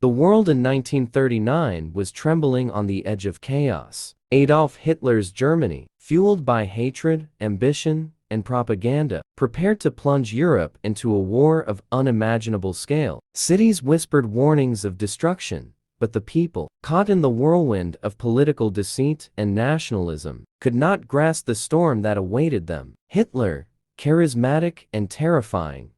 The world in 1939 was trembling on the edge of chaos. Adolf Hitler's Germany, fueled by hatred, ambition, and propaganda, prepared to plunge Europe into a war of unimaginable scale. Cities whispered warnings of destruction, but the people, caught in the whirlwind of political deceit and nationalism, could not grasp the storm that awaited them. Hitler, charismatic and terrifying,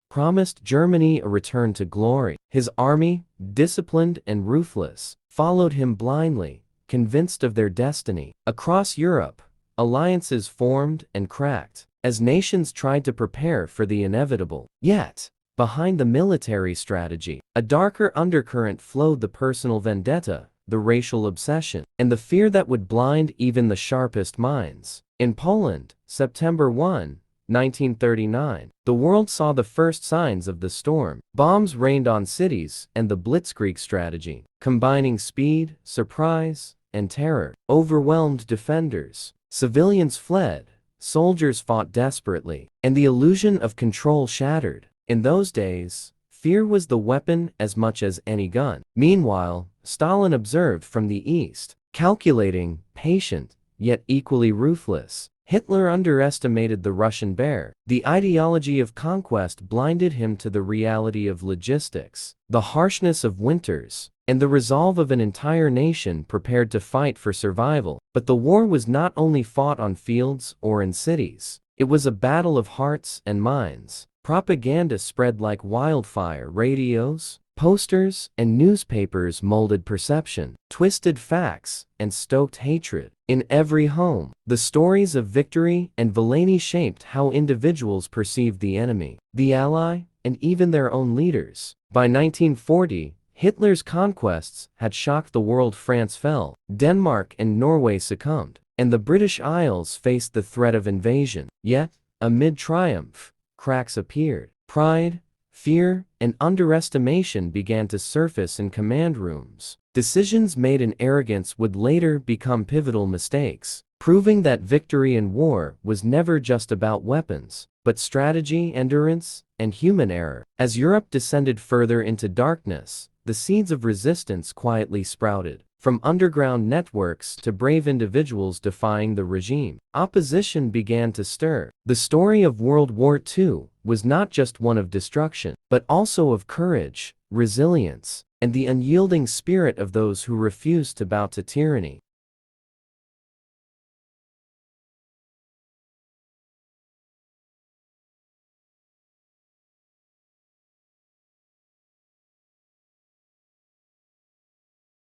promised Germany a return to glory. His army, disciplined and ruthless, followed him blindly, convinced of their destiny. Across Europe, alliances formed and cracked, as nations tried to prepare for the inevitable. Yet, behind the military strategy, a darker undercurrent flowed: the personal vendetta, the racial obsession, and the fear that would blind even the sharpest minds. In Poland, September 1, 1939, the world saw the first signs of the storm. Bombs rained on cities, and the Blitzkrieg strategy, combining speed, surprise, and terror, overwhelmed defenders. Civilians fled, soldiers fought desperately, and the illusion of control shattered. In those days, fear was the weapon as much as any gun. Meanwhile, Stalin observed from the east, calculating, patient, yet equally ruthless. Hitler underestimated the Russian bear. The ideology of conquest blinded him to the reality of logistics, the harshness of winters, and the resolve of an entire nation prepared to fight for survival. But the war was not only fought on fields or in cities. It was a battle of hearts and minds. Propaganda spread like wildfire. Radios, posters, and newspapers molded perception, twisted facts, and stoked hatred. In every home, the stories of victory and villainy shaped how individuals perceived the enemy, the ally, and even their own leaders. By 1940, Hitler's conquests had shocked the world. France fell, Denmark and Norway succumbed, and the British Isles faced the threat of invasion. Yet, amid triumph, cracks appeared. Pride, fear, and underestimation began to surface in command rooms. Decisions made in arrogance would later become pivotal mistakes, proving that victory in war was never just about weapons, but strategy, endurance, and human error. As Europe descended further into darkness, the seeds of resistance quietly sprouted. From underground networks to brave individuals defying the regime, opposition began to stir. The story of World War II was not just one of destruction, but also of courage, resilience, and the unyielding spirit of those who refused to bow to tyranny.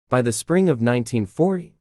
By the spring of 1940,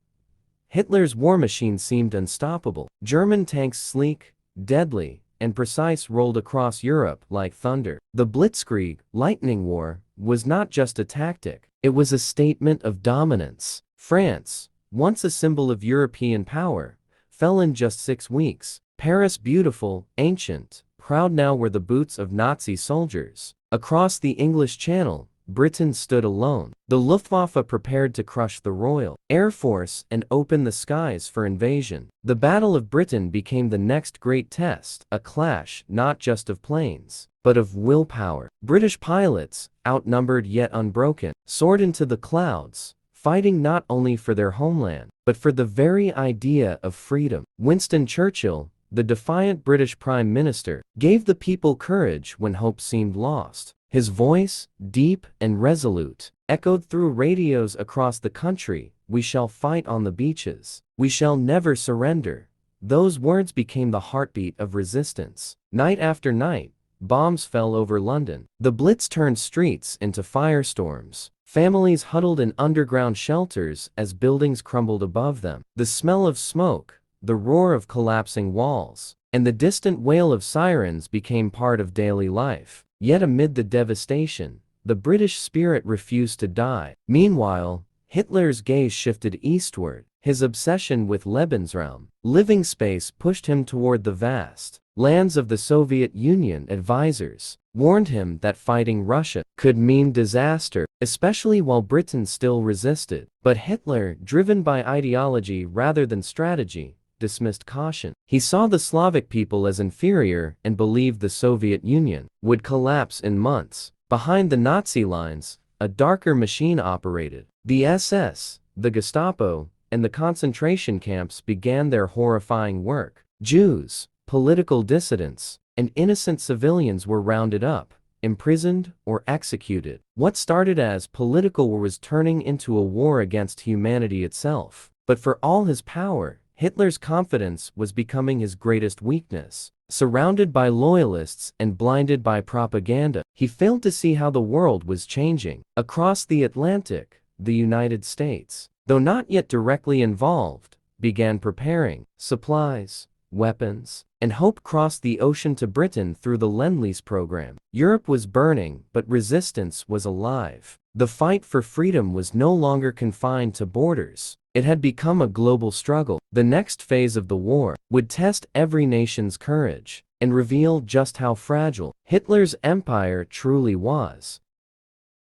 Hitler's war machine seemed unstoppable. German tanks, sleek, deadly, and precise, rolled across Europe like thunder. The Blitzkrieg, lightning war, was not just a tactic, it was a statement of dominance. France, once a symbol of European power, fell in just 6 weeks. Paris, beautiful, ancient, proud, now were the boots of Nazi soldiers. Across the English Channel, Britain stood alone. The Luftwaffe prepared to crush the Royal Air Force and open the skies for invasion. The Battle of Britain became the next great test, a clash not just of planes, but of willpower. British pilots, outnumbered yet unbroken, soared into the clouds, fighting not only for their homeland, but for the very idea of freedom. Winston Churchill, the defiant British Prime Minister, gave the people courage when hope seemed lost. His voice, deep and resolute, echoed through radios across the country. "We shall fight on the beaches. We shall never surrender." Those words became the heartbeat of resistance. Night after night, bombs fell over London. The Blitz turned streets into firestorms. Families huddled in underground shelters as buildings crumbled above them. The smell of smoke, the roar of collapsing walls, and the distant wail of sirens became part of daily life. Yet amid the devastation, the British spirit refused to die. Meanwhile, Hitler's gaze shifted eastward. His obsession with Lebensraum, living space, pushed him toward the vast lands of the Soviet Union. Advisors warned him that fighting Russia could mean disaster, especially while Britain still resisted. But Hitler, driven by ideology rather than strategy, dismissed caution. He saw the Slavic people as inferior and believed the Soviet Union would collapse in months. Behind the Nazi lines, a darker machine operated. The SS, the Gestapo, and the concentration camps began their horrifying work. Jews, political dissidents, and innocent civilians were rounded up, imprisoned, or executed. What started as political war was turning into a war against humanity itself. But for all his power, Hitler's confidence was becoming his greatest weakness. Surrounded by loyalists and blinded by propaganda, he failed to see how the world was changing. Across the Atlantic, the United States, though not yet directly involved, began preparing. Supplies, weapons, and hope crossed the ocean to Britain through the Lend-Lease program. Europe was burning, but resistance was alive. The fight for freedom was no longer confined to borders. It had become a global struggle. The next phase of the war would test every nation's courage and reveal just how fragile Hitler's empire truly was.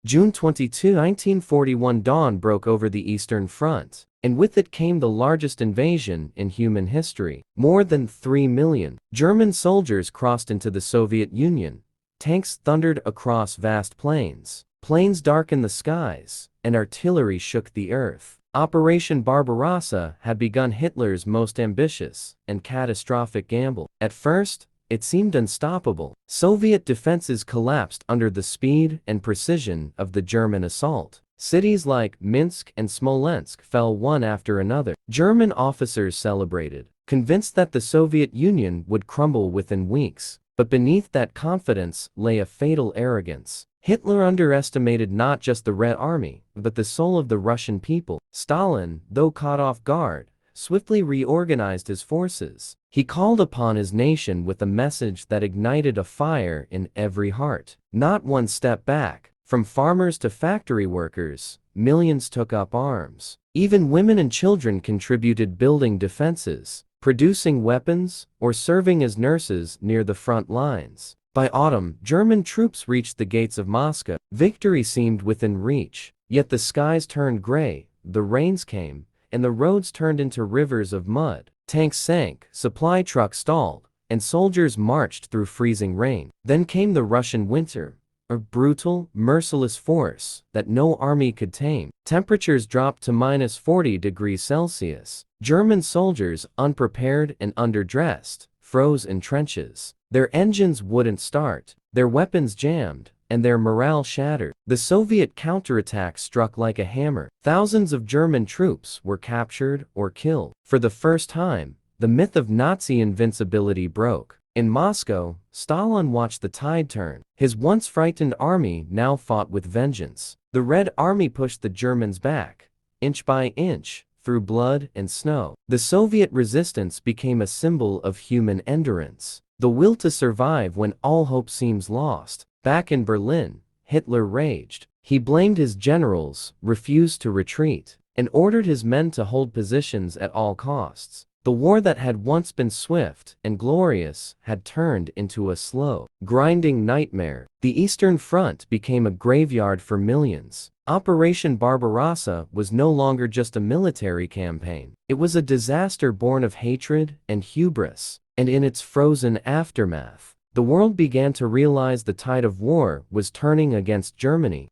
June 22, 1941, dawn broke over the Eastern Front, and with it came the largest invasion in human history. More than 3 million German soldiers crossed into the Soviet Union. Tanks thundered across vast plains, planes darkened the skies, and artillery shook the earth. Operation Barbarossa had begun Hitler's most ambitious and catastrophic gamble. At first, it seemed unstoppable. Soviet defenses collapsed under the speed and precision of the German assault. Cities like Minsk and Smolensk fell one after another. German officers celebrated, convinced that the Soviet Union would crumble within weeks. But beneath that confidence lay a fatal arrogance. Hitler underestimated not just the Red Army, but the soul of the Russian people. Stalin, though caught off guard, swiftly reorganized his forces. He called upon his nation with a message that ignited a fire in every heart. Not one step back. From farmers to factory workers, millions took up arms. Even women and children contributed, building defenses, producing weapons, or serving as nurses near the front lines. By autumn, German troops reached the gates of Moscow. Victory seemed within reach. Yet the skies turned gray, the rains came, and the roads turned into rivers of mud. Tanks sank, supply trucks stalled, and soldiers marched through freezing rain. Then came the Russian winter, a brutal, merciless force that no army could tame. Temperatures dropped to -40°C. German soldiers, unprepared and underdressed, froze in trenches. Their engines wouldn't start, their weapons jammed, and their morale shattered. The Soviet counterattack struck like a hammer. Thousands of German troops were captured or killed. For the first time, the myth of Nazi invincibility broke. In Moscow, Stalin watched the tide turn. His once frightened army now fought with vengeance. The Red Army pushed the Germans back, inch by inch, through blood and snow. The Soviet resistance became a symbol of human endurance, the will to survive when all hope seems lost. Back in Berlin, Hitler raged. He blamed his generals, refused to retreat, and ordered his men to hold positions at all costs. The war that had once been swift and glorious had turned into a slow, grinding nightmare. The Eastern Front became a graveyard for millions. Operation Barbarossa was no longer just a military campaign. It was a disaster born of hatred and hubris. And in its frozen aftermath, the world began to realize the tide of war was turning against Germany.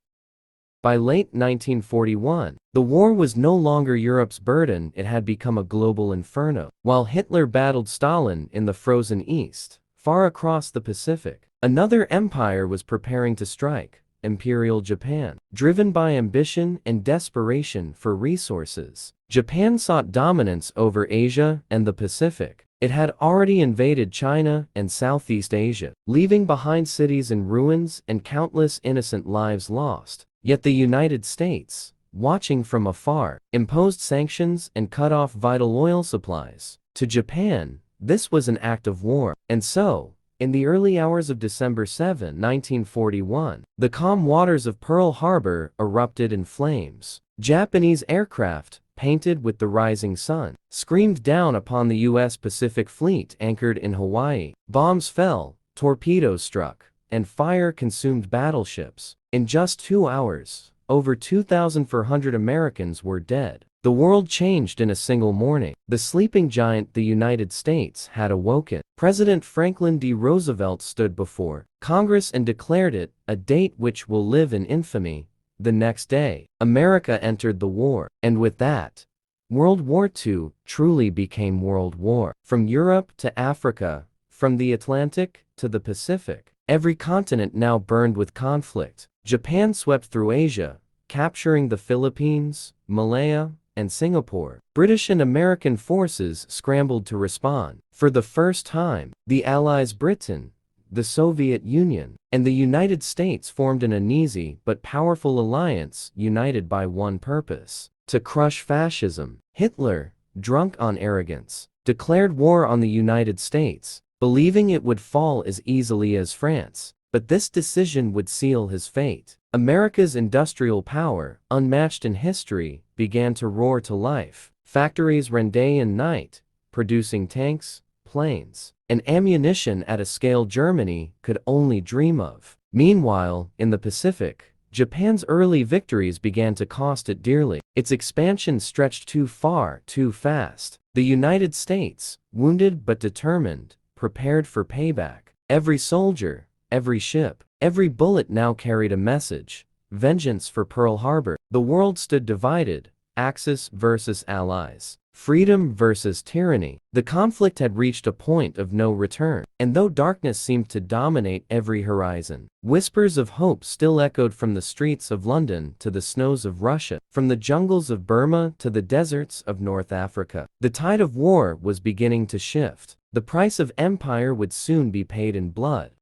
By late 1941, the war was no longer Europe's burden, it had become a global inferno. While Hitler battled Stalin in the frozen East, far across the Pacific, another empire was preparing to strike, Imperial Japan. Driven by ambition and desperation for resources, Japan sought dominance over Asia and the Pacific. It had already invaded China and Southeast Asia, leaving behind cities in ruins and countless innocent lives lost. Yet the United States, watching from afar, imposed sanctions and cut off vital oil supplies. To Japan, this was an act of war. And so, in the early hours of December 7, 1941, the calm waters of Pearl Harbor erupted in flames. Japanese aircraft, painted with the rising sun, screamed down upon the U.S. Pacific Fleet anchored in Hawaii. Bombs fell, torpedoes struck, and fire consumed battleships. In just 2 hours, over 2,400 Americans were dead. The world changed in a single morning. The sleeping giant, the United States, had awoken. President Franklin D. Roosevelt stood before Congress and declared it, a date which will live in infamy, The next day, America entered the war, and with that, World War II truly became World War. From Europe to Africa, from the Atlantic to the Pacific, every continent now burned with conflict. Japan swept through Asia, capturing the Philippines, Malaya, and Singapore. British and American forces scrambled to respond. For the first time, the Allies Britain, the Soviet Union, and the United States formed an uneasy but powerful alliance united by one purpose: to crush fascism. Hitler, drunk on arrogance, declared war on the United States, believing it would fall as easily as France. But this decision would seal his fate. America's industrial power, unmatched in history, began to roar to life. Factories ran day and night, producing tanks, planes, and ammunition at a scale Germany could only dream of. Meanwhile, in the Pacific, Japan's early victories began to cost it dearly. Its expansion stretched too far, too fast. The United States, wounded but determined, prepared for payback. Every soldier, every ship, every bullet now carried a message: vengeance for Pearl Harbor. The world stood divided, Axis versus Allies, freedom versus tyranny. The conflict had reached a point of no return, and though darkness seemed to dominate every horizon, whispers of hope still echoed from the streets of London to the snows of Russia, from the jungles of Burma to the deserts of North Africa. The tide of war was beginning to shift. The price of empire would soon be paid in blood.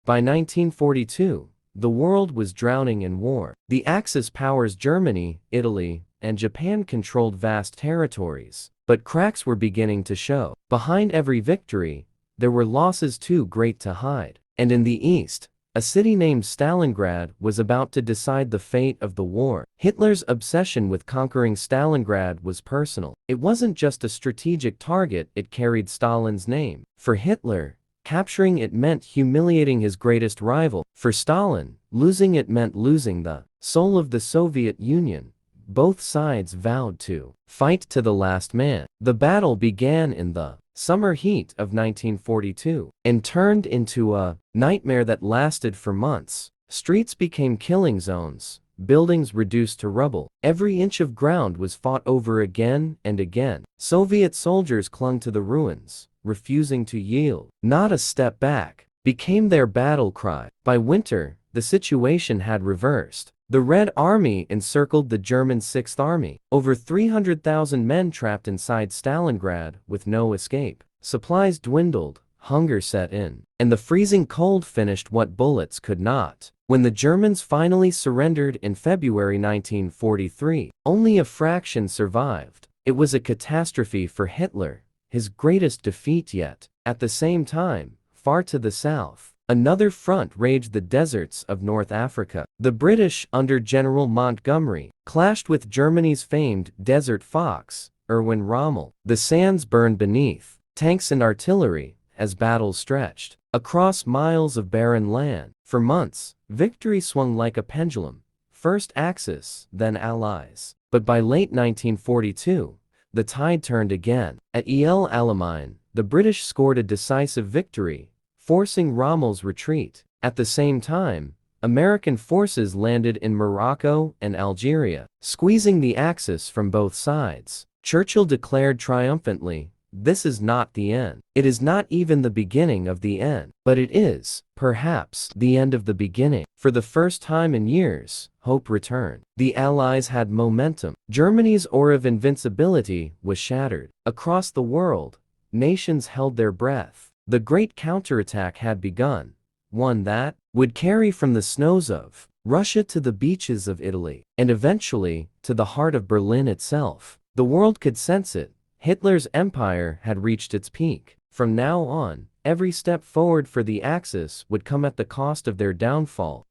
By 1942, the world was drowning in war. The Axis powers Germany, Italy, and Japan controlled vast territories, but cracks were beginning to show. Behind every victory, there were losses too great to hide. And in the east, a city named Stalingrad was about to decide the fate of the war. Hitler's obsession with conquering Stalingrad was personal. It wasn't just a strategic target, it carried Stalin's name. For Hitler, capturing it meant humiliating his greatest rival. For Stalin, losing it meant losing the soul of the Soviet Union. Both sides vowed to fight to the last man. The battle began in the summer heat of 1942 and turned into a nightmare that lasted for months. Streets became killing zones, buildings reduced to rubble. Every inch of ground was fought over again and again. Soviet soldiers clung to the ruins, refusing to yield. Not a step back became their battle cry. By winter, the situation had reversed. The Red Army encircled the German Sixth Army. Over 300,000 men trapped inside Stalingrad with no escape. Supplies dwindled, hunger set in, and the freezing cold finished what bullets could not. When the Germans finally surrendered in February 1943, only a fraction survived. It was a catastrophe for Hitler, his greatest defeat yet. At the same time, far to the south, another front raged the deserts of North Africa. The British, under General Montgomery, clashed with Germany's famed Desert Fox, Erwin Rommel. The sands burned beneath tanks and artillery as battles stretched across miles of barren land. For months, victory swung like a pendulum, first Axis, then Allies. But by late 1942, the tide turned again. At El Alamein, the British scored a decisive victory, forcing Rommel's retreat. At the same time, American forces landed in Morocco and Algeria, squeezing the Axis from both sides. Churchill declared triumphantly, "This is not the end. It is not even the beginning of the end, but it is, perhaps, the end of the beginning." For the first time in years, hope returned. The Allies had momentum. Germany's aura of invincibility was shattered. Across the world, nations held their breath. The great counterattack had begun, one that would carry from the snows of Russia to the beaches of Italy, and eventually, to the heart of Berlin itself. The world could sense it. Hitler's empire had reached its peak. From now on, every step forward for the Axis would come at the cost of their downfall.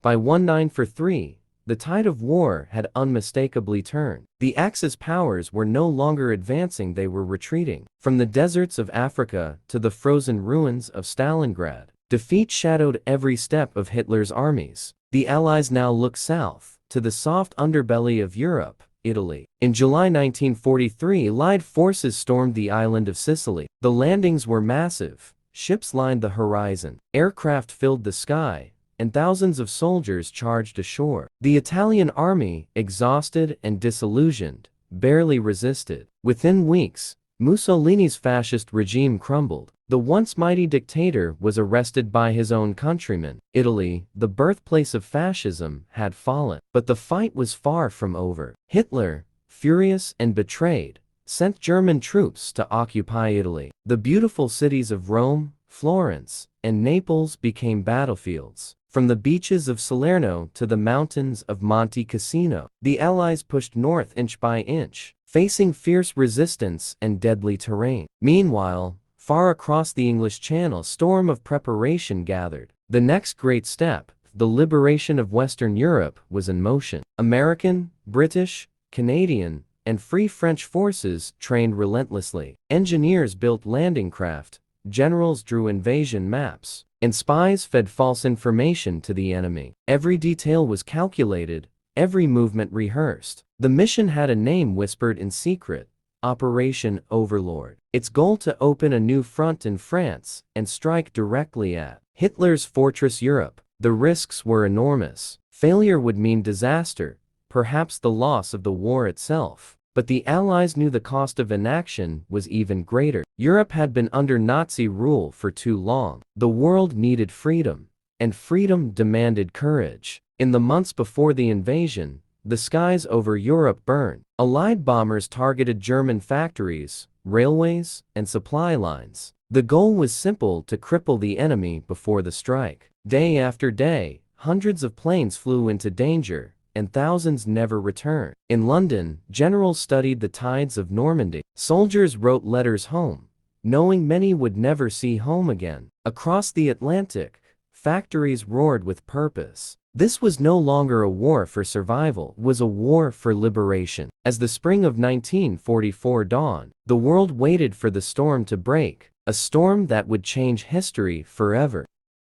By 1943, the tide of war had unmistakably turned. The Axis powers were no longer advancing, they were retreating. From the deserts of Africa to the frozen ruins of Stalingrad, defeat shadowed every step of Hitler's armies. The Allies now looked south, to the soft underbelly of Europe, Italy. In July 1943, Allied forces stormed the island of Sicily. The landings were massive, ships lined the horizon, aircraft filled the sky, and thousands of soldiers charged ashore. The Italian army, exhausted and disillusioned, barely resisted. Within weeks, Mussolini's fascist regime crumbled. The once mighty dictator was arrested by his own countrymen. Italy, the birthplace of fascism, had fallen. But the fight was far from over. Hitler, furious and betrayed, sent German troops to occupy Italy. The beautiful cities of Rome, Florence, and Naples became battlefields. From the beaches of Salerno to the mountains of Monte Cassino, the Allies pushed north inch by inch, facing fierce resistance and deadly terrain. Meanwhile, far across the English Channel, a storm of preparation gathered. The next great step, the liberation of Western Europe, was in motion. American, British, Canadian, and Free French forces trained relentlessly. Engineers built landing craft, generals drew invasion maps, and spies fed false information to the enemy. Every detail was calculated, every movement rehearsed. The mission had a name whispered in secret: Operation Overlord. Its goal to open a new front in France and strike directly at Hitler's fortress Europe. The risks were enormous. Failure would mean disaster, perhaps the loss of the war itself. But the Allies knew the cost of inaction was even greater. Europe had been under Nazi rule for too long. The world needed freedom, and freedom demanded courage. In the months before the invasion, the skies over Europe burned. Allied bombers targeted German factories, railways, and supply lines. The goal was simple: to cripple the enemy before the strike. Day after day, hundreds of planes flew into danger, and thousands never returned. In London, generals studied the tides of Normandy. Soldiers wrote letters home, knowing many would never see home again. Across the Atlantic, factories roared with purpose. This was no longer a war for survival, it was a war for liberation. As the spring of 1944 dawned, the world waited for the storm to break, a storm that would change history forever.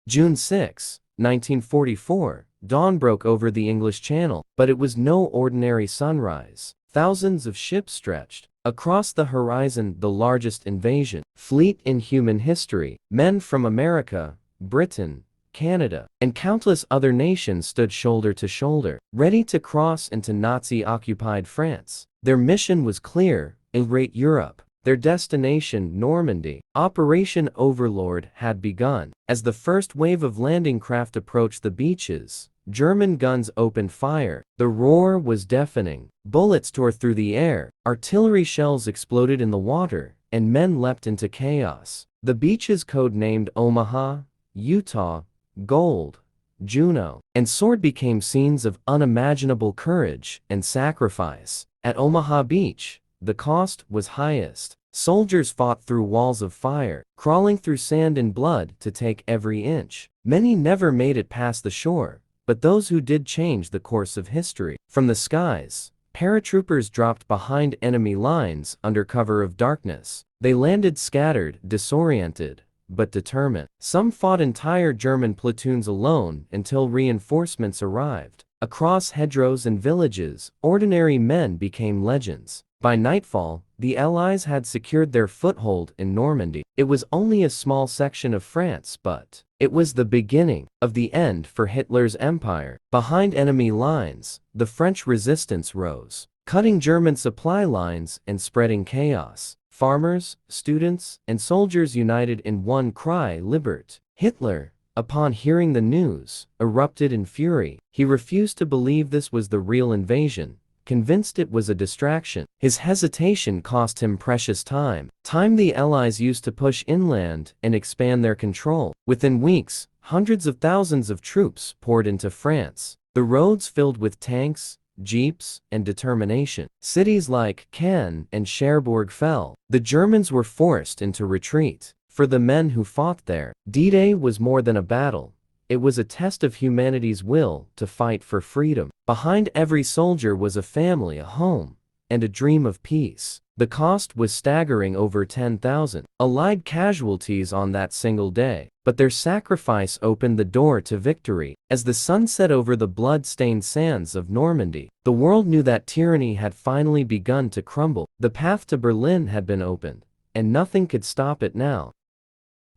June 6, 1944, dawn broke over the English Channel, but it was no ordinary sunrise. Thousands of ships stretched across the horizon, the largest invasion fleet in human history. Men from America, Britain, Canada, and countless other nations stood shoulder to shoulder, ready to cross into Nazi-occupied France. Their mission was clear: liberate Europe. Their destination, Normandy. Operation Overlord had begun. As the first wave of landing craft approached the beaches, German guns opened fire. The roar was deafening. Bullets tore through the air, artillery shells exploded in the water, and men leapt into chaos. The beaches, code-named Omaha, Utah, Gold, Juno, and Sword, became scenes of unimaginable courage and sacrifice. At Omaha Beach, the cost was highest. Soldiers fought through walls of fire, crawling through sand and blood to take every inch. Many never made it past the shore, but those who did changed the course of history. From the skies, paratroopers dropped behind enemy lines under cover of darkness. They landed scattered, disoriented, but determined. Some fought entire German platoons alone until reinforcements arrived. Across hedgerows and villages, ordinary men became legends. By nightfall, the Allies had secured their foothold in Normandy. It was only a small section of France, but it was the beginning of the end for Hitler's empire. Behind enemy lines, the French resistance rose, cutting German supply lines and spreading chaos. Farmers, students, and soldiers united in one cry: Libert! Hitler, upon hearing the news, erupted in fury. He refused to believe this was the real invasion, convinced it was a distraction. His hesitation cost him precious time the Allies used to push inland and expand their control. Within weeks, hundreds of thousands of troops poured into France. The roads filled with tanks, jeeps, and determination. Cities like Caen and Cherbourg fell. The Germans were forced into retreat. For the men who fought there, D-Day was more than a battle. It was a test of humanity's will to fight for freedom. Behind every soldier was a family, a home, and a dream of peace. The cost was staggering: over 10,000 Allied casualties on that single day. But their sacrifice opened the door to victory. As the sun set over the blood-stained sands of Normandy, the world knew that tyranny had finally begun to crumble. The path to Berlin had been opened, and nothing could stop it now.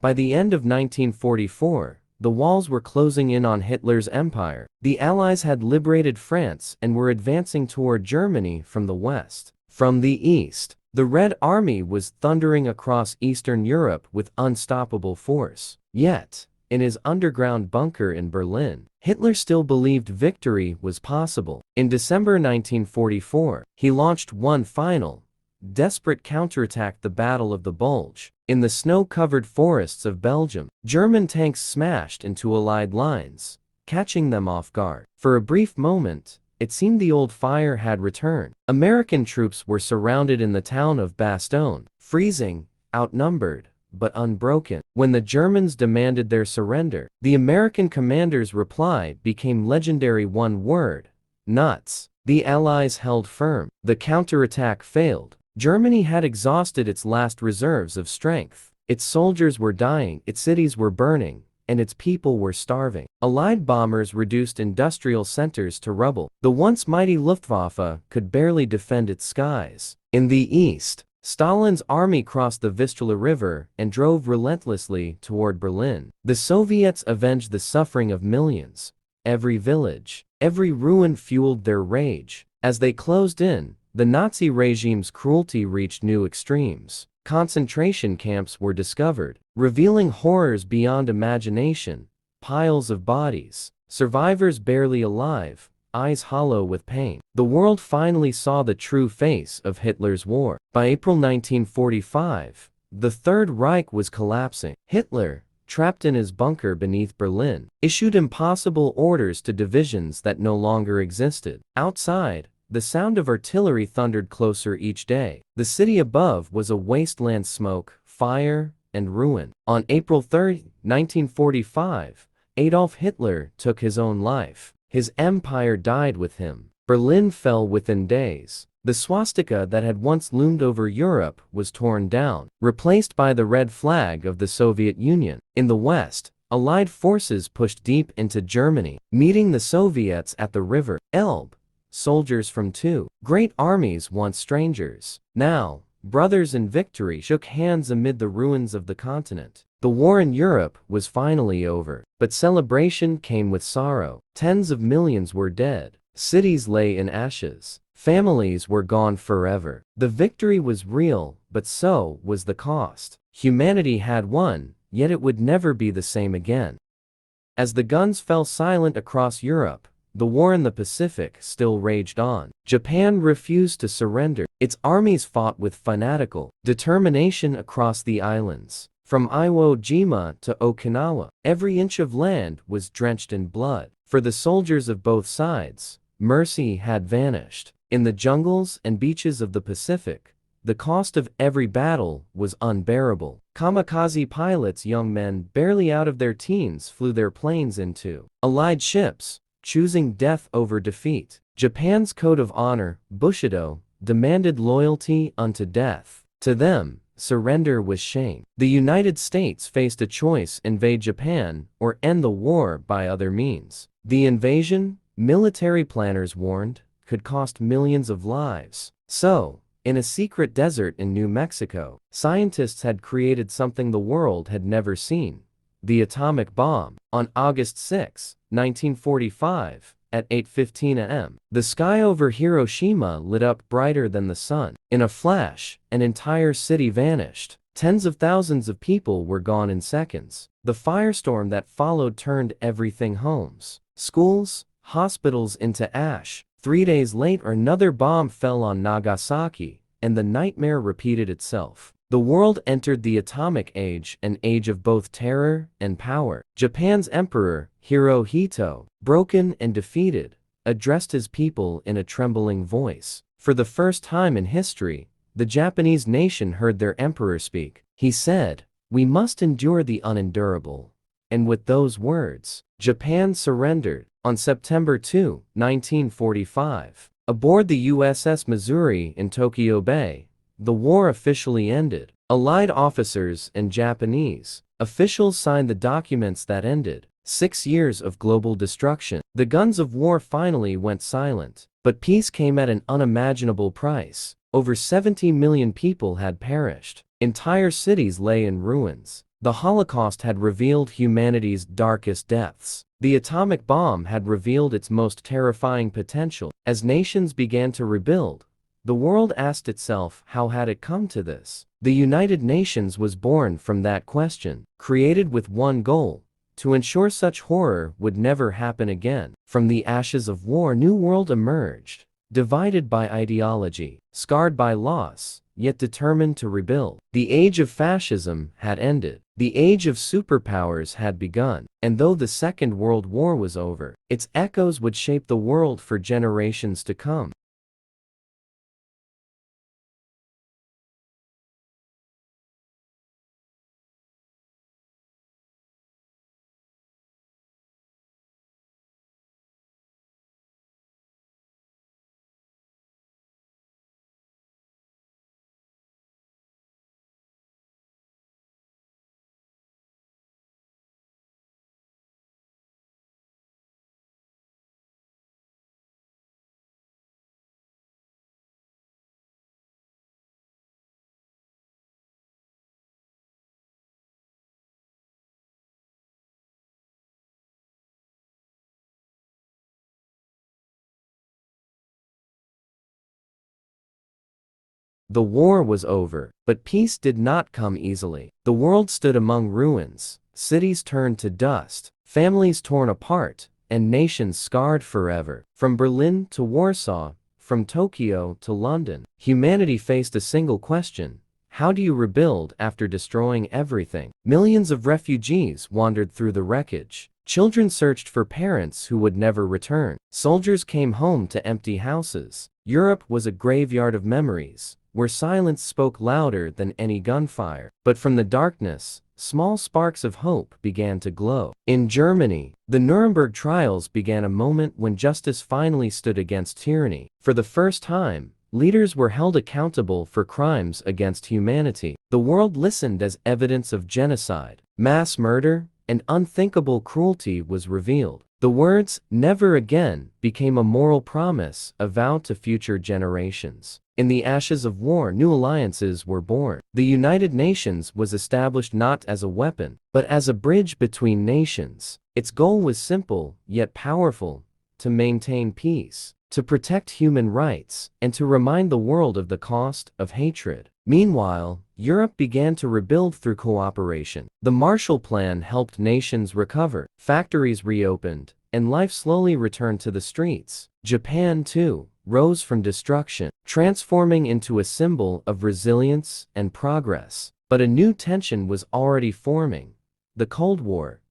By the end of 1944, the walls were closing in on Hitler's empire. The Allies had liberated France and were advancing toward Germany from the west. From the east, the Red Army was thundering across Eastern Europe with unstoppable force. Yet, in his underground bunker in Berlin, Hitler still believed victory was possible. In December 1944, he launched one final, desperate counterattack, the Battle of the Bulge. In the snow-covered forests of Belgium, German tanks smashed into Allied lines, catching them off guard. For a brief moment, it seemed the old fire had returned. American troops were surrounded in the town of Bastogne, freezing, outnumbered, but unbroken. When the Germans demanded their surrender, the American commander's reply became legendary: one word: nuts. The Allies held firm. The counterattack failed. Germany had exhausted its last reserves of strength. Its soldiers were dying, its cities were burning, and its people were starving. Allied bombers reduced industrial centers to rubble. The once mighty Luftwaffe could barely defend its skies. In the east, Stalin's army crossed the Vistula River and drove relentlessly toward Berlin. The Soviets avenged the suffering of millions. Every village, every ruin fueled their rage. As they closed in, the Nazi regime's cruelty reached new extremes. Concentration camps were discovered, revealing horrors beyond imagination: piles of bodies, survivors barely alive, eyes hollow with pain. The world finally saw the true face of Hitler's war. By April 1945, the Third Reich was collapsing. Hitler, trapped in his bunker beneath Berlin, issued impossible orders to divisions that no longer existed. Outside, the sound of artillery thundered closer each day. The city above was a wasteland: smoke, fire, and ruin. On April 3, 1945, Adolf Hitler took his own life. His empire died with him. Berlin fell within days. The swastika that had once loomed over Europe was torn down, replaced by the red flag of the Soviet Union. In the west, Allied forces pushed deep into Germany, meeting the Soviets at the River Elbe. Soldiers from two great armies, once strangers, now brothers in victory, shook hands amid the ruins of the continent. The war in Europe was finally over, but celebration came with sorrow. Tens of millions were dead, cities lay in ashes, families were gone forever. The victory was real, but so was the cost. Humanity had won, yet it would never be the same again. As the guns fell silent across Europe, the war in the Pacific still raged on. Japan refused to surrender. Its armies fought with fanatical determination across the islands. From Iwo Jima to Okinawa, every inch of land was drenched in blood. For the soldiers of both sides, mercy had vanished. In the jungles and beaches of the Pacific, the cost of every battle was unbearable. Kamikaze pilots, young men barely out of their teens, flew their planes into Allied ships, choosing death over defeat. Japan's code of honor, Bushido, demanded loyalty unto death. To them, surrender was shame. The United States faced a choice: invade Japan or end the war by other means. The invasion, military planners warned, could cost millions of lives. So, in a secret desert in New Mexico, scientists had created something the world had never seen: the atomic bomb. On August 6, 1945, at 8:15 a.m., the sky over Hiroshima lit up brighter than the sun. In a flash, an entire city vanished. Tens of thousands of people were gone in seconds. The firestorm that followed turned everything: homes, schools, hospitals into ash. 3 days later, another bomb fell on Nagasaki, and the nightmare repeated itself. The world entered the atomic age, an age of both terror and power. Japan's emperor, Hirohito, broken and defeated, addressed his people in a trembling voice. For the first time in history, the Japanese nation heard their emperor speak. He said, "We must endure the unendurable." And with those words, Japan surrendered. On September 2, 1945, aboard the USS Missouri in Tokyo Bay, the war officially ended. Allied officers and Japanese officials signed the documents that ended 6 years of global destruction. The guns of war finally went silent, but peace came at an unimaginable price. Over 70 million people had perished. Entire cities lay in ruins. The Holocaust had revealed humanity's darkest depths. The atomic bomb had revealed its most terrifying potential. As nations began to rebuild, the world asked itself, how had it come to this? The United Nations was born from that question, created with one goal: to ensure such horror would never happen again. From the ashes of war, a new world emerged, divided by ideology, scarred by loss, yet determined to rebuild. The age of fascism had ended. The age of superpowers had begun. And though the Second World War was over, its echoes would shape the world for generations to come. The war was over, but peace did not come easily. The world stood among ruins, cities turned to dust, families torn apart, and nations scarred forever. From Berlin to Warsaw, from Tokyo to London, humanity faced a single question: how do you rebuild after destroying everything? Millions of refugees wandered through the wreckage. Children searched for parents who would never return. Soldiers came home to empty houses. Europe was a graveyard of memories, where silence spoke louder than any gunfire. But from the darkness, small sparks of hope began to glow. In Germany, the Nuremberg trials began, a moment when justice finally stood against tyranny. For the first time, leaders were held accountable for crimes against humanity. The world listened as evidence of genocide, mass murder, and unthinkable cruelty was revealed. The words, "never again," became a moral promise, a vow to future generations. In the ashes of war, new alliances were born. The United Nations was established not as a weapon, but as a bridge between nations. Its goal was simple, yet powerful: to maintain peace, to protect human rights, and to remind the world of the cost of hatred. Meanwhile, Europe began to rebuild through cooperation. The Marshall Plan helped nations recover, factories reopened, and life slowly returned to the streets. Japan, too, rose from destruction, transforming into a symbol of resilience and progress. But a new tension was already forming: the Cold War.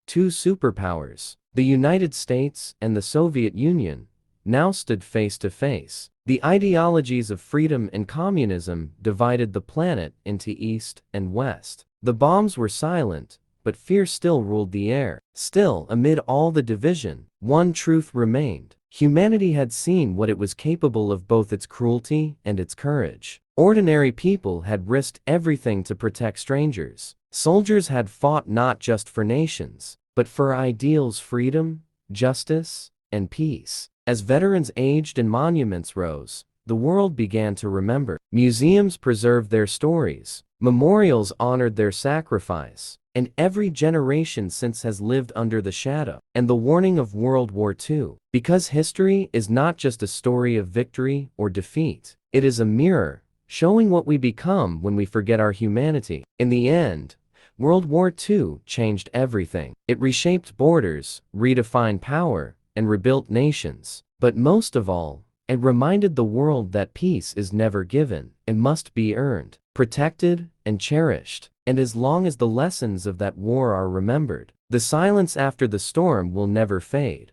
Two superpowers, the United States and the Soviet Union, now stood face to face. The ideologies of freedom and communism divided the planet into East and West. The bombs were silent, but fear still ruled the air. Still, amid all the division, one truth remained: humanity had seen what it was capable of, both its cruelty and its courage. Ordinary people had risked everything to protect strangers. Soldiers had fought not just for nations, but for ideals: freedom, justice, and peace. As veterans aged and monuments rose, the world began to remember. Museums preserved their stories, memorials honored their sacrifice, and every generation since has lived under the shadow and the warning of World War II. Because history is not just a story of victory or defeat, it is a mirror showing what we become when we forget our humanity. In the end, World War II changed everything. It reshaped borders, redefined power, and rebuilt nations. But most of all, it reminded the world that peace is never given. It must be earned, protected, and cherished. And as long as the lessons of that war are remembered, the silence after the storm will never fade.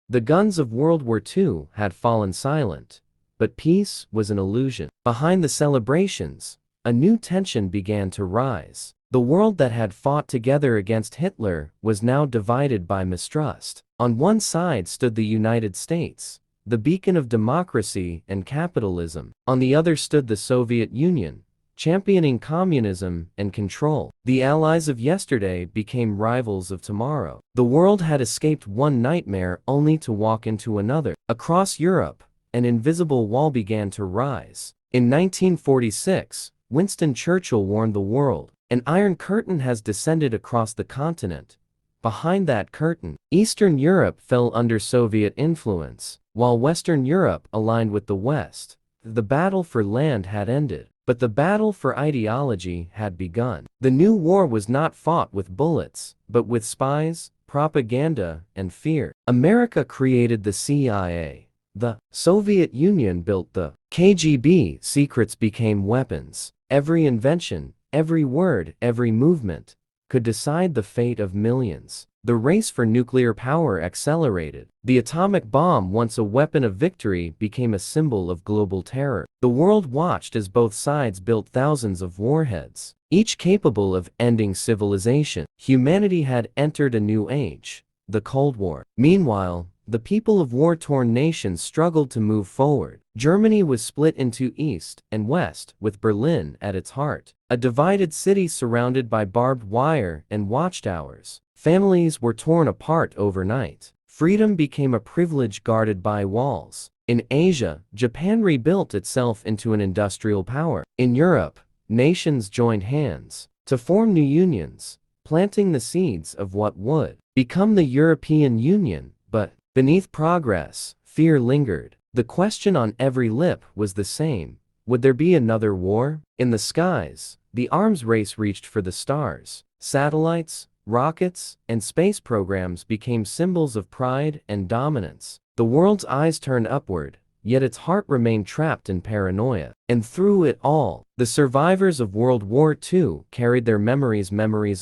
The guns of World War II had fallen silent, but peace was an illusion. Behind the celebrations, a new tension began to rise. The world that had fought together against Hitler was now divided by mistrust. On one side stood the United States, the beacon of democracy and capitalism. On the other stood the Soviet Union, championing communism and control. The allies of yesterday became rivals of tomorrow. The world had escaped one nightmare only to walk into another. Across Europe, an invisible wall began to rise. In 1946, Winston Churchill warned the world, An iron curtain has descended across the continent. Behind that curtain, Eastern Europe fell under Soviet influence, while Western Europe aligned with the West. The battle for land had ended, but the battle for ideology had begun. The new war was not fought with bullets, but with spies, propaganda, and fear. America created the CIA. The Soviet Union built the KGB. Secrets became weapons. Every invention, every word, every movement could decide the fate of millions. The race for nuclear power accelerated. The atomic bomb, once a weapon of victory, became a symbol of global terror. The world watched as both sides built thousands of warheads, each capable of ending civilization. Humanity had entered a new age, the Cold War. Meanwhile, the people of war-torn nations struggled to move forward. Germany was split into East and West, with Berlin at its heart. A divided city surrounded by barbed wire and watchtowers. Families were torn apart overnight. Freedom became a privilege guarded by walls. In Asia, Japan rebuilt itself into an industrial power. In Europe, nations joined hands to form new unions, planting the seeds of what would become the European Union. But beneath progress, fear lingered. The question on every lip was the same: would there be another war? In the skies, the arms race reached for the stars. Satellites, rockets, and space programs became symbols of pride and dominance. The world's eyes turned upward, yet its heart remained trapped in paranoia. And through it all, the survivors of World War II carried their memories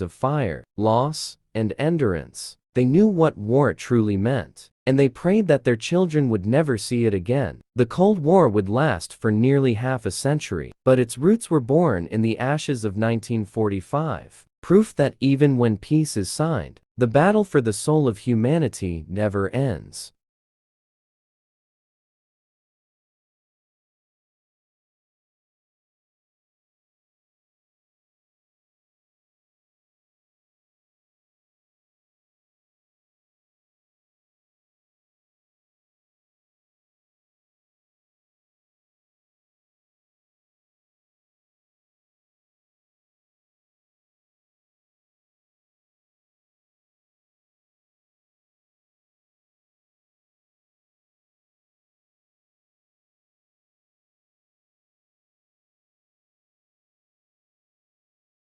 of fire, loss, and endurance. They knew what war truly meant, and they prayed that their children would never see it again. The Cold War would last for nearly half a century, but its roots were born in the ashes of 1945. Proof that even when peace is signed, the battle for the soul of humanity never ends.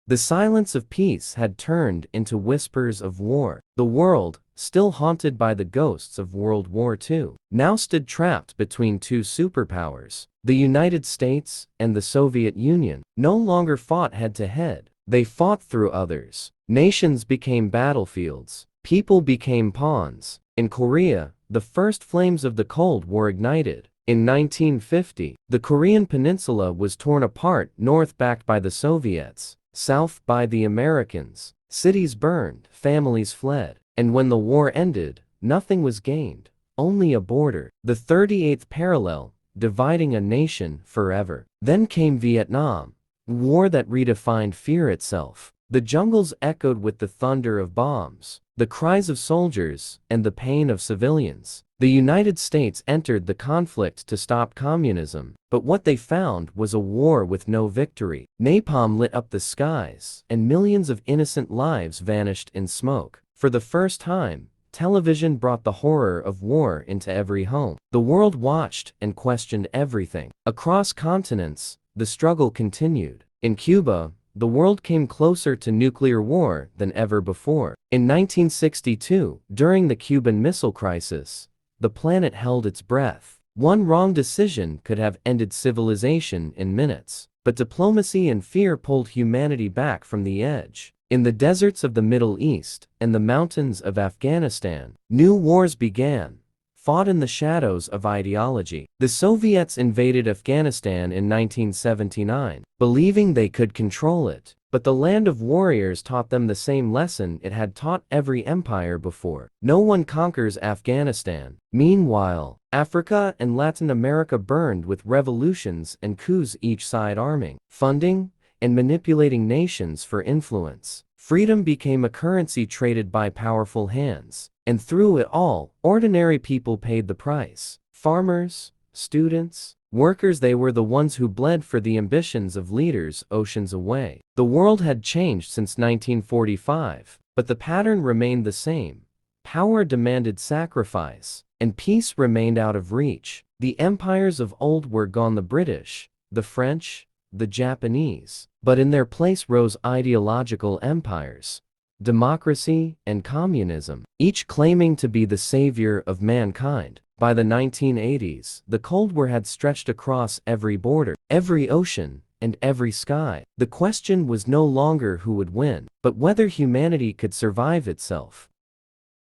The silence of peace had turned into whispers of war. The world, still haunted by the ghosts of World War II, now stood trapped between two superpowers. The United States and the Soviet Union no longer fought head-to-head. They fought through others. Nations became battlefields. People became pawns. In Korea, the first flames of the Cold War ignited. In 1950, the Korean peninsula was torn apart, north backed by the Soviets, south by the Americans. Cities burned, families fled, and when the war ended, nothing was gained, only a border, the 38th parallel, dividing a nation forever. Then came Vietnam, a war that redefined fear itself. The jungles echoed with the thunder of bombs, the cries of soldiers, and the pain of civilians. The United States entered the conflict to stop communism, but what they found was a war with no victory. Napalm lit up the skies, and millions of innocent lives vanished in smoke. For the first time, television brought the horror of war into every home. The world watched and questioned everything. Across continents, the struggle continued. In Cuba, the world came closer to nuclear war than ever before. In 1962, during the Cuban Missile Crisis, the planet held its breath. One wrong decision could have ended civilization in minutes, but diplomacy and fear pulled humanity back from the edge. In the deserts of the Middle East and the mountains of Afghanistan, new wars began, fought in the shadows of ideology. The Soviets invaded Afghanistan in 1979, believing they could control it. But the land of warriors taught them the same lesson it had taught every empire before. No one conquers Afghanistan. Meanwhile, Africa and Latin America burned with revolutions and coups, each side arming, funding, and manipulating nations for influence. Freedom became a currency traded by powerful hands. And through it all, ordinary people paid the price. Farmers, students, Workers, they were the ones who bled for the ambitions of leaders oceans away. The world had changed since 1945, but the pattern remained the same. Power demanded sacrifice, and peace remained out of reach. The empires of old were gone, the British, the French, the Japanese, but in their place rose ideological empires, democracy and communism, each claiming to be the savior of mankind. By the 1980s, the Cold War had stretched across every border, every ocean, and every sky. The question was no longer who would win, but whether humanity could survive itself.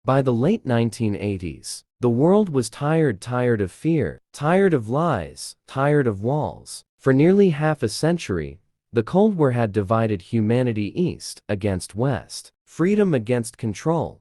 By the late 1980s, the world was tired of fear, tired of lies, tired of walls. For nearly half a century, the Cold War had divided humanity east against west, freedom against control,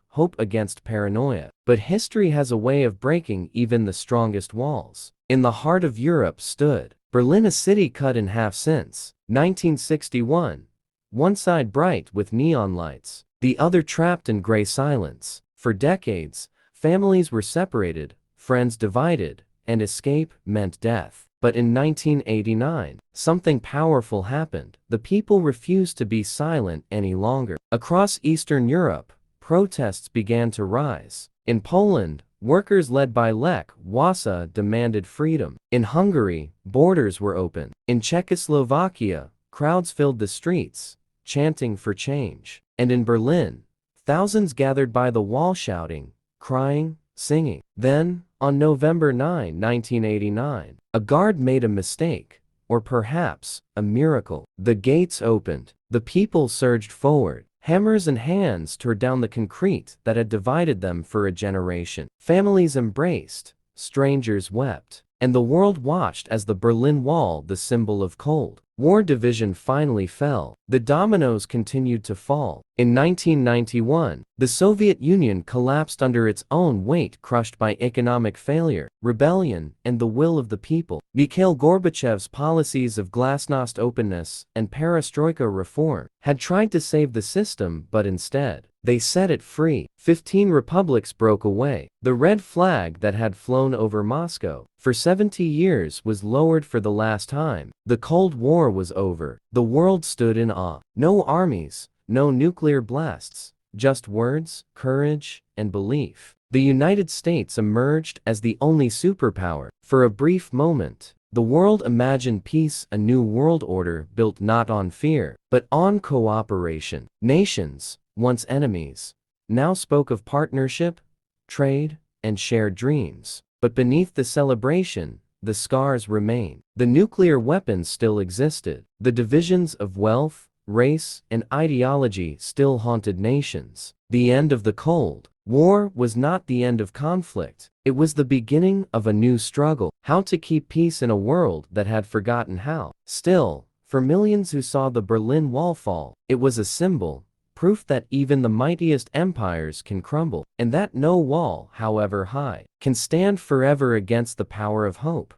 hope against paranoia. But history has a way of breaking even the strongest walls. In the heart of Europe stood Berlin, a city cut in half since 1961, one side bright with neon lights, the other trapped in gray silence. For decades, families were separated, friends divided, and escape meant death. But in 1989, something powerful happened. The people refused to be silent any longer. Across Eastern Europe, protests began to rise. In Poland, workers led by Lech Wałęsa demanded freedom. In Hungary, borders were open. In Czechoslovakia, crowds filled the streets, chanting for change. And in Berlin, thousands gathered by the wall shouting, crying, singing. Then, on November 9, 1989, a guard made a mistake, or perhaps a miracle. The gates opened. The people surged forward. Hammers and hands tore down the concrete that had divided them for a generation. Families embraced, strangers wept, and the world watched as the Berlin Wall, the symbol of Cold War division, finally fell. The dominoes continued to fall. In 1991, the Soviet Union collapsed under its own weight, crushed by economic failure, rebellion, and the will of the people. Mikhail Gorbachev's policies of glasnost openness and perestroika reform had tried to save the system, but instead, they set it free. 15 republics broke away. The red flag that had flown over Moscow for 70 years was lowered for the last time. The Cold War was over. The world stood in awe. No armies, no nuclear blasts, just words, courage, and belief. The United States emerged as the only superpower. For a brief moment, the world imagined peace, a new world order built not on fear, but on cooperation. Nations, once enemies, now spoke of partnership, trade, and shared dreams. But beneath the celebration, the scars remain. The nuclear weapons still existed. The divisions of wealth, race, and ideology still haunted nations. The end of the Cold War was not the end of conflict. It was the beginning of a new struggle. How to keep peace in a world that had forgotten how. Still, for millions who saw the Berlin Wall fall, it was a symbol, proof that even the mightiest empires can crumble, and that no wall, however high, can stand forever against the power of hope.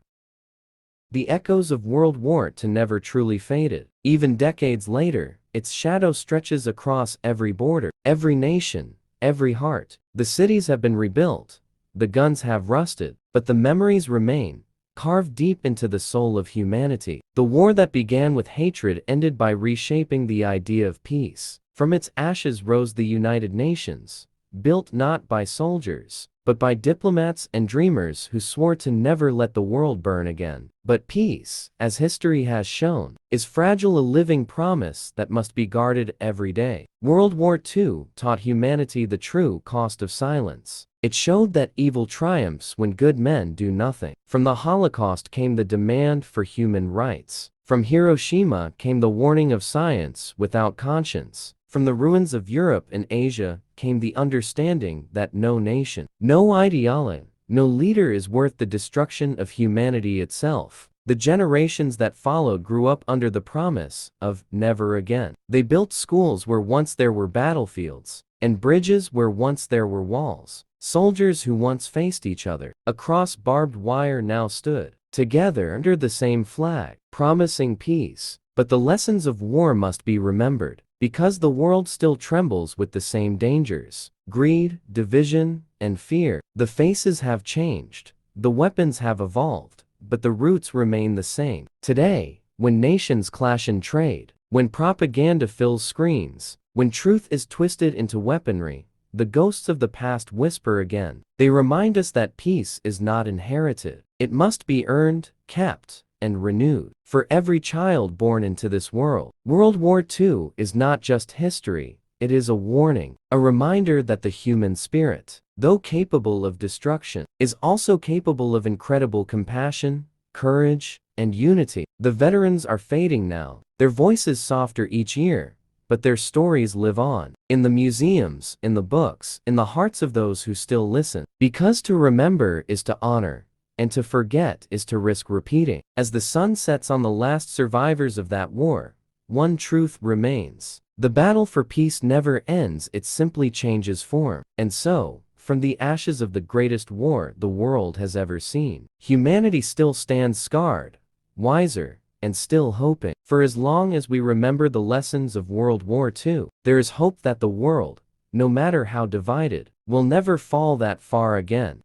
The echoes of World War II never truly faded. Even decades later, its shadow stretches across every border, every nation, every heart. The cities have been rebuilt, the guns have rusted, but the memories remain, carved deep into the soul of humanity. The war that began with hatred ended by reshaping the idea of peace. From its ashes rose the United Nations, built not by soldiers, but by diplomats and dreamers who swore to never let the world burn again. But peace, as history has shown, is fragile, a living promise that must be guarded every day. World War II taught humanity the true cost of silence. It showed that evil triumphs when good men do nothing. From the Holocaust came the demand for human rights. From Hiroshima came the warning of science without conscience. From the ruins of Europe and Asia came the understanding that no nation, no ideology, no leader is worth the destruction of humanity itself. The generations that followed grew up under the promise of never again. They built schools where once there were battlefields, and bridges where once there were walls. Soldiers who once faced each other across barbed wire now stood together under the same flag, promising peace. But the lessons of war must be remembered, because the world still trembles with the same dangers: greed, division, and fear. The faces have changed, the weapons have evolved, but the roots remain the same. Today, when nations clash in trade, when propaganda fills screens, when truth is twisted into weaponry, the ghosts of the past whisper again. They remind us that peace is not inherited. It must be earned, kept, and renewed. For every child born into this world, World War II is not just history, it is a warning, a reminder that the human spirit, though capable of destruction, is also capable of incredible compassion, courage, and unity. The veterans are fading now, their voices softer each year, but their stories live on, in the museums, in the books, in the hearts of those who still listen. Because to remember is to honor, and to forget is to risk repeating. As the sun sets on the last survivors of that war, one truth remains. The battle for peace never ends, it simply changes form. And so, from the ashes of the greatest war the world has ever seen, humanity still stands scarred, wiser, and still hoping. For as long as we remember the lessons of World War II, there is hope that the world, no matter how divided, will never fall that far again.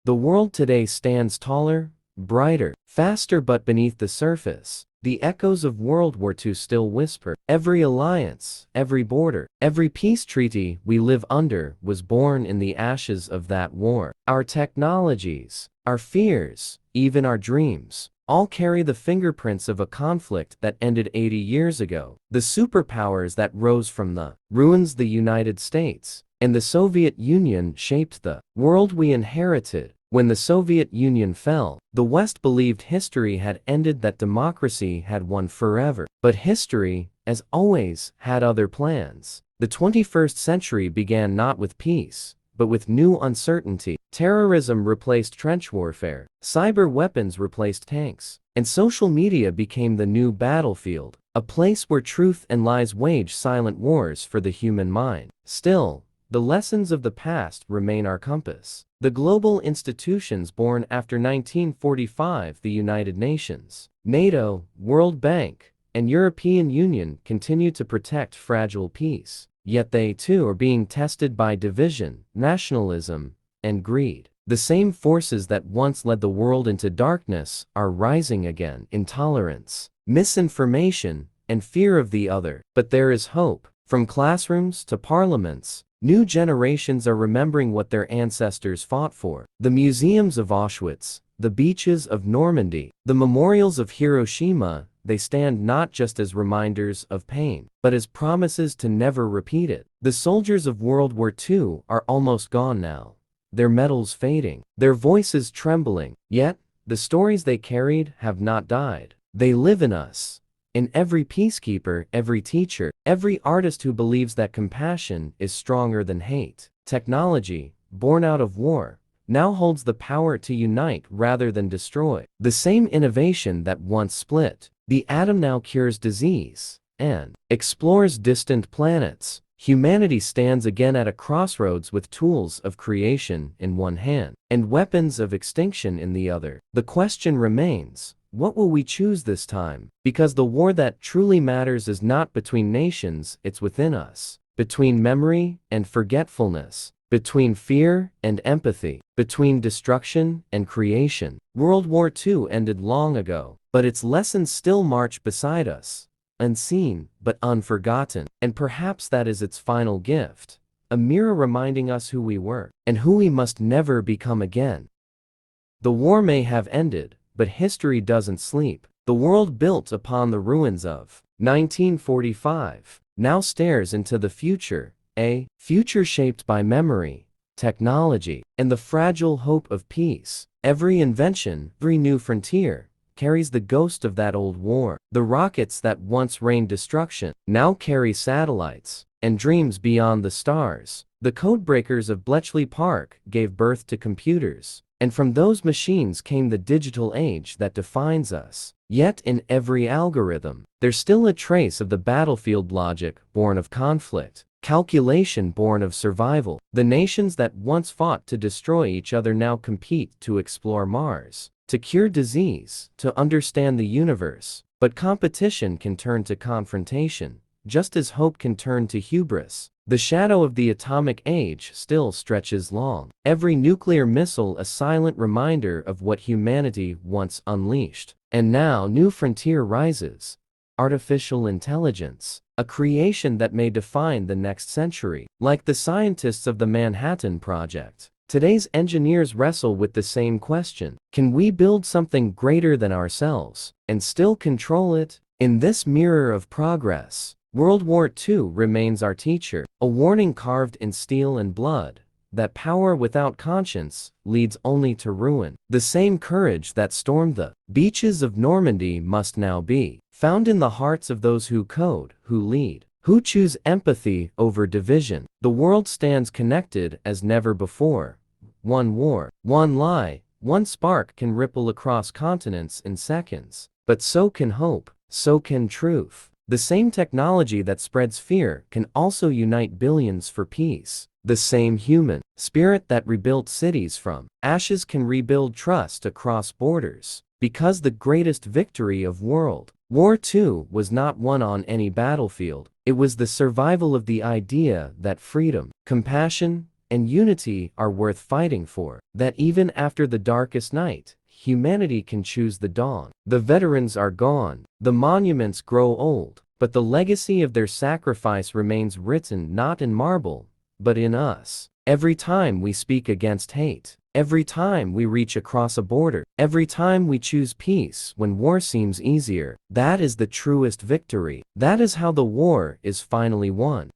The world today stands taller, brighter, faster, but beneath the surface, the echoes of World War II still whisper. Every alliance, every border, every peace treaty we live under was born in the ashes of that war. Our technologies, our fears, even our dreams, all carry the fingerprints of a conflict that ended 80 years ago. The superpowers that rose from the ruins, the United States and the Soviet Union, shaped the world we inherited. When the Soviet Union fell, the West believed history had ended, that democracy had won forever. But history, as always, had other plans. The 21st century began not with peace, but with new uncertainty. Terrorism replaced trench warfare, cyber weapons replaced tanks, and social media became the new battlefield, a place where truth and lies wage silent wars for the human mind. Still, the lessons of the past remain our compass. The global institutions born after 1945, the United Nations, NATO, World Bank, and European Union, continue to protect fragile peace. Yet they too are being tested by division, nationalism, and greed. The same forces that once led the world into darkness are rising again: intolerance, misinformation, and fear of the other. But there is hope. From classrooms to parliaments, new generations are remembering what their ancestors fought for. The museums of Auschwitz, the beaches of Normandy, the memorials of Hiroshima, they stand not just as reminders of pain, but as promises to never repeat it. The soldiers of World War II are almost gone now, their medals fading, their voices trembling. Yet, the stories they carried have not died. They live in us, in every peacekeeper, every teacher, every artist who believes that compassion is stronger than hate. Technology, born out of war, now holds the power to unite rather than destroy. The same innovation that once split the atom now cures disease and explores distant planets. Humanity stands again at a crossroads, with tools of creation in one hand and weapons of extinction in the other. The question remains, what will we choose this time? Because the war that truly matters is not between nations, it's within us. Between memory and forgetfulness, between fear and empathy, between destruction and creation. World War II ended long ago, but its lessons still march beside us, unseen but unforgotten. And perhaps that is its final gift, a mirror reminding us who we were and who we must never become again. The war may have ended, but history doesn't sleep. The world built upon the ruins of 1945 now stares into the future, a future shaped by memory, technology, and the fragile hope of peace. Every invention, every new frontier, carries the ghost of that old war. The rockets that once rained destruction now carry satellites and dreams beyond the stars. The codebreakers of Bletchley Park gave birth to computers, and from those machines came the digital age that defines us. Yet in every algorithm, there's still a trace of the battlefield logic born of conflict, calculation born of survival. The nations that once fought to destroy each other now compete to explore Mars, to cure disease, to understand the universe. But competition can turn to confrontation, just as hope can turn to hubris. The shadow of the atomic age still stretches long. Every nuclear missile a silent reminder of what humanity once unleashed. And now new frontier rises. Artificial intelligence, a creation that may define the next century. Like the scientists of the Manhattan Project, today's engineers wrestle with the same question. Can we build something greater than ourselves and still control it? In this mirror of progress, World War II remains our teacher, a warning carved in steel and blood, that power without conscience leads only to ruin. The same courage that stormed the beaches of Normandy must now be found in the hearts of those who code, who lead, who choose empathy over division. The world stands connected as never before. One war, one lie, one spark can ripple across continents in seconds. But so can hope, so can truth. The same technology that spreads fear can also unite billions for peace. The same human spirit that rebuilt cities from ashes can rebuild trust across borders. Because the greatest victory of World War II was not won on any battlefield. It was the survival of the idea that freedom, compassion, and unity are worth fighting for. That even after the darkest night, humanity can choose the dawn. The veterans are gone, the monuments grow old, but the legacy of their sacrifice remains written not in marble, but in us. Every time we speak against hate, every time we reach across a border, every time we choose peace when war seems easier, that is the truest victory. That is how the war is finally won.